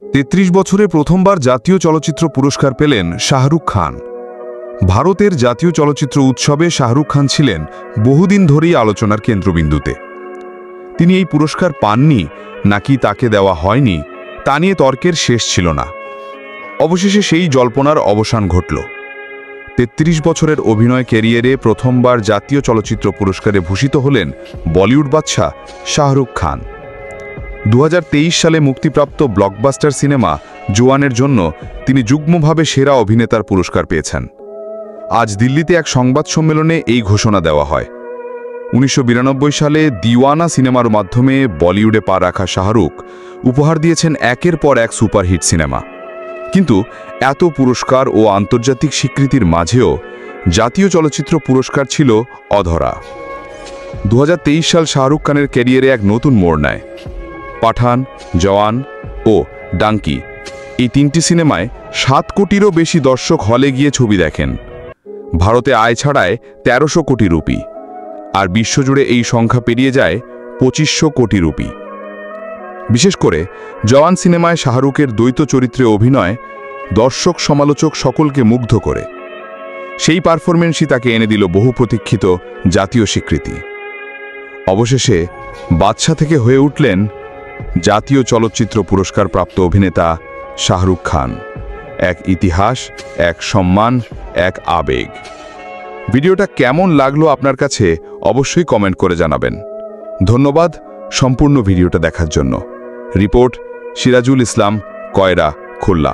33 বছরে প্রথমবার জাতীয় চলচ্চিত্র পুরস্কার পেলেন শাহরুখ খান। ভারতের জাতীয় চলচ্চিত্র উৎসবে শাহরুখ খান ছিলেন বহুদিন ধরেই আলোচনার কেন্দ্রবিন্দুতে। তিনি এই পুরস্কার পাননি নাকি তাকে দেওয়া হয়নি তা নিয়ে তর্কের শেষ ছিল না। অবশেষে সেই জল্পনার অবসান ঘটল। 33 বছরের অভিনয় ক্যারিয়ারে প্রথমবার জাতীয় চলচ্চিত্র পুরস্কারে ভূষিত হলেন বলিউড বাদশা শাহরুখ খান। 2023 সালে মুক্তিপ্রাপ্ত ব্লকবাস্টার সিনেমা জওয়ানের জন্য তিনি যুগ্মভাবে সেরা অভিনেতার পুরস্কার পেয়েছেন। আজ দিল্লিতে এক সংবাদ সম্মেলনে এই ঘোষণা দেওয়া হয়। 1992 সালে দিওয়ানা সিনেমার মাধ্যমে বলিউডে পা রাখা শাহরুখ উপহার দিয়েছেন একের পর এক সুপারহিট সিনেমা। কিন্তু এত পুরস্কার ও আন্তর্জাতিক স্বীকৃতির মাঝেও জাতীয় চলচ্চিত্র পুরস্কার ছিল অধরা। 2023 সাল শাহরুখ খানের ক্যারিয়ারে এক নতুন মোড় নেয়। পাঠান, জওয়ান ও ডাঙ্কি এই তিনটি সিনেমায় 7 কোটিরও বেশি দর্শক হলে গিয়ে ছবি দেখেন। ভারতে আয় ছাড়ায় 1300 কোটি রুপি, আর বিশ্বজুড়ে এই সংখ্যা পেরিয়ে যায় 2500 কোটি রুপি। বিশেষ করে জওয়ান সিনেমায় শাহরুখের দ্বৈত চরিত্রে অভিনয় দর্শক সমালোচক সকলকে মুগ্ধ করে। সেই পারফরমেন্সই তাকে এনে দিল বহু প্রতীক্ষিত জাতীয় স্বীকৃতি। অবশেষে বাদশা থেকে হয়ে উঠলেন জাতীয় চলচ্চিত্র পুরস্কার প্রাপ্ত অভিনেতা শাহরুখ খান। এক ইতিহাস, এক সম্মান, এক আবেগ। ভিডিওটা কেমন লাগলো আপনার কাছে অবশ্যই কমেন্ট করে জানাবেন। ধন্যবাদ সম্পূর্ণ ভিডিওটা দেখার জন্য। রিপোর্ট সিরাজুল ইসলাম, কয়রা, খুলনা।